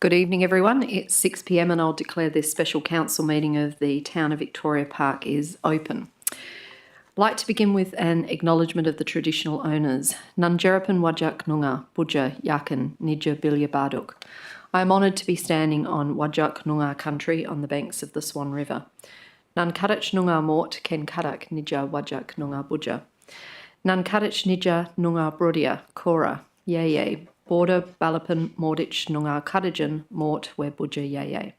Good evening, everyone. It's 6 p.m. and I'll declare this special council meeting of the Town of Victoria Park is open. I'd like to begin with an acknowledgement of the traditional owners. Nunjarapan Wajak Noongar, Budja, Yakan, Nidja, Bilya Barduk. I am honoured to be standing on Wajak Noongar country on the banks of the Swan River. Nankadach Noongar Mort, Ken Kadak, Nidja, Wajak Noongar Budja. Nankadach Nidja, Noongar Brodia, Kora, Yeye. Border, Balapan, Mordich, Noongar, Kadajan, Mort, Webudja, Yeye.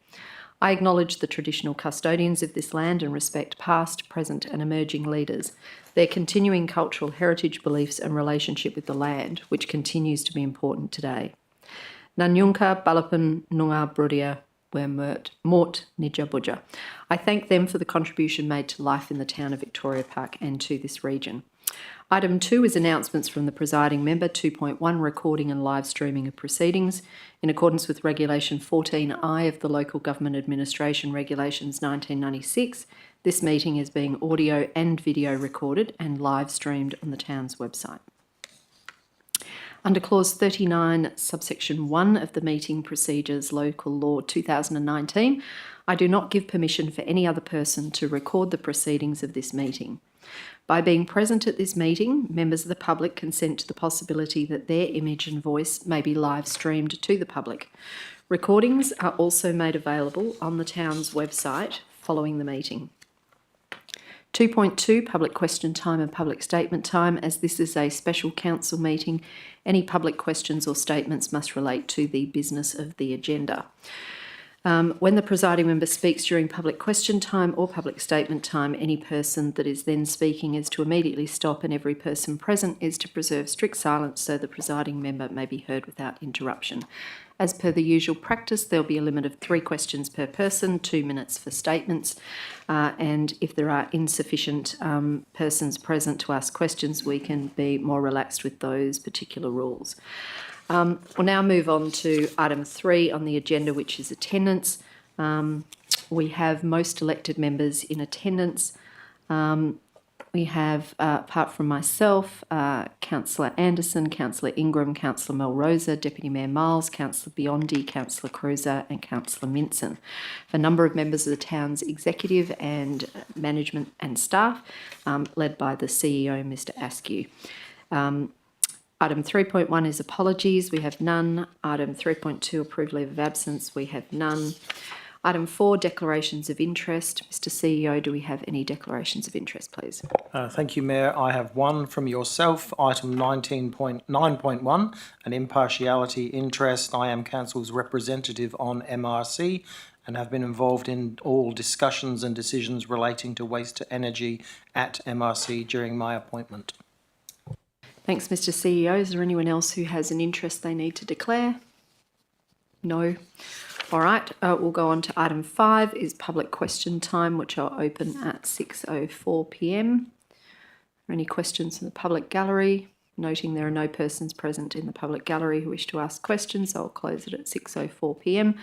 I acknowledge the traditional custodians of this land and respect past, present and emerging leaders, their continuing cultural heritage, beliefs and relationship with the land, which continues to be important today. Nanyunka, Balapan, Noongar, Brodia, Mort, Nidja, Budja. I thank them for the contribution made to life in the town of Victoria Park and to this region. Item 2 is announcements from the presiding member. 2.1, recording and live streaming of proceedings. In accordance with Regulation 14I of the Local Government Administration Regulations 1996, this meeting is being audio and video recorded and live streamed on the town's website. Under Clause 39, subsection 1 of the Meeting Procedures Local Law 2019, I do not give permission for any other person to record the proceedings of this meeting. By being present at this meeting, members of the public consent to the possibility that their image and voice may be live streamed to the public. Recordings are also made available on the town's website following the meeting. 2.2, public question time and public statement time. As this is a special council meeting, any public questions or statements must relate to the business of the agenda. When the presiding member speaks during public question time or public statement time, any person that is then speaking is to immediately stop and every person present is to preserve strict silence so the presiding member may be heard without interruption. As per the usual practice, there will be a limit of 3 questions per person, 2 minutes for statements, and if there are insufficient persons present to ask questions, we can be more relaxed with those particular rules. We'll now move on to item 3 on the agenda, which is attendance. We have most elected members in attendance. We have, apart from myself, Councillor Anderson, Councillor Ingram, Councillor Melrosa, Deputy Mayor Miles, Councillor Biondi, Councillor Cruiser and Councillor Minson. A number of members of the town's executive and management and staff, led by the CEO, Mr Askew. Item 3.1 is apologies. We have none. Item 3.2, approved leave of absence. We have none. Item 4, declarations of interest. Mr CEO, do we have any declarations of interest, please? Thank you, Mayor. I have one from yourself. Item 19.9.1, an impartiality interest. I am Council's representative on MRC and have been involved in all discussions and decisions relating to waste to energy at MRC during my appointment. Thanks, Mr CEO. Is there anyone else who has an interest they need to declare? No. All right, we'll go on to item 5 is public question time, which I'll open at 6:04 p.m. Are any questions from the public gallery? Noting there are no persons present in the public gallery who wish to ask questions, so I'll close it at 6:04 p.m.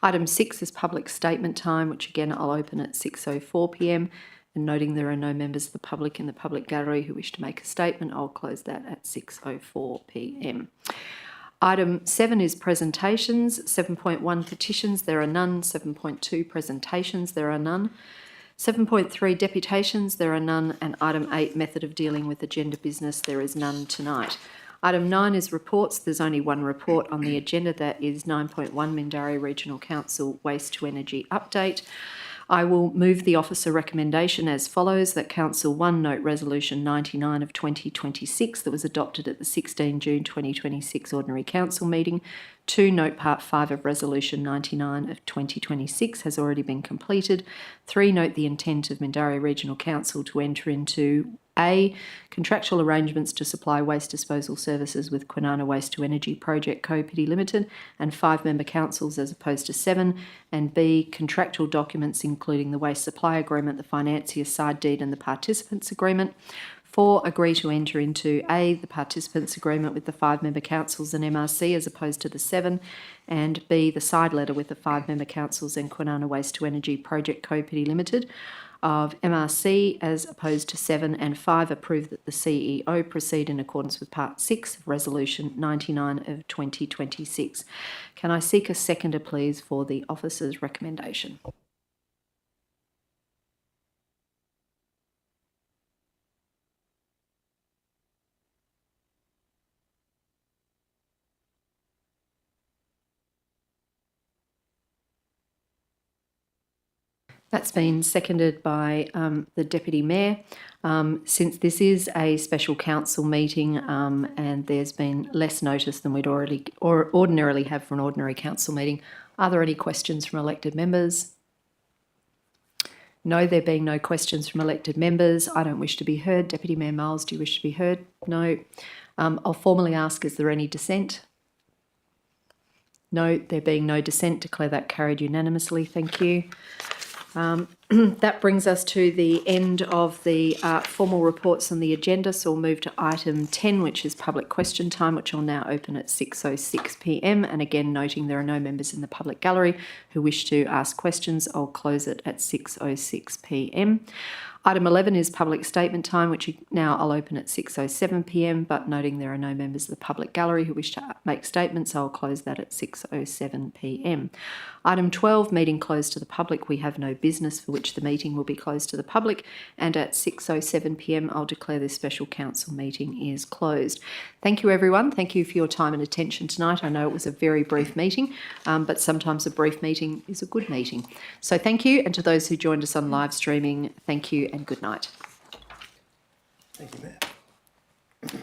Item 6 is public statement time, which again I'll open at 6:04 p.m. And noting there are no members of the public in the public gallery who wish to make a statement, I'll close that at 6:04 p.m. Item 7 is presentations. 7.1 petitions, there are none. 7.2 presentations, there are none. 7.3 deputations, there are none. And item 8, method of dealing with agenda business, there is none tonight. Item 9 is reports. There's only one report on the agenda. That is 9.1 Mindarie Regional Council Waste to Energy Update. I will move the officer recommendation as follows: that Council 1 note Resolution 99 of 2026 that was adopted at the 16 June 2026 Ordinary Council meeting. 2, note Part 5 of Resolution 99 of 2026 has already been completed. 3, note the intent of Mindarie Regional Council to enter into A, contractual arrangements to supply waste disposal services with Kwinana Waste to Energy Project Co. Pty Limited and 5-member councils as opposed to 7, and B, contractual documents including the waste supply agreement, the financier side deed and the participants agreement. 4, agree to enter into A, the participants agreement with the 5-member councils and MRC as opposed to the 7, and B, the side letter with the 5-member councils and Kwinana Waste to Energy Project Co. Pty Limited. of MRC as opposed to 7 and 5 approve that the CEO proceed in accordance with Part 6 of Resolution 99 of 2026. Can I seek a seconder, please, for the officer's recommendation? That's been seconded by the Deputy Mayor. Since this is a special council meeting and there's been less notice than we'd ordinarily have for an ordinary council meeting, are there any questions from elected members? No, there being no questions from elected members, I don't wish to be heard. Deputy Mayor Miles, do you wish to be heard? No. I'll formally ask, is there any dissent? No, there being no dissent, declare that carried unanimously. Thank you. That brings us to the end of the formal reports on the agenda, so we'll move to item 10, which is public question time, which I'll now open at 6:06 p.m. And again, noting there are no members in the public gallery who wish to ask questions, I'll close it at 6:06 p.m. Item 11 is public statement time, which now I'll open at 6:07 p.m, but noting there are no members of the public gallery who wish to make statements, I'll close that at 6:07 p.m. Item 12, meeting closed to the public. We have no business for which the meeting will be closed to the public, and at 6:07 p.m, I'll declare this special council meeting is closed. Thank you, everyone. Thank you for your time and attention tonight. I know it was a very brief meeting, but sometimes a brief meeting is a good meeting. So thank you, and to those who joined us on live streaming, thank you and good night. Thank you, Mayor.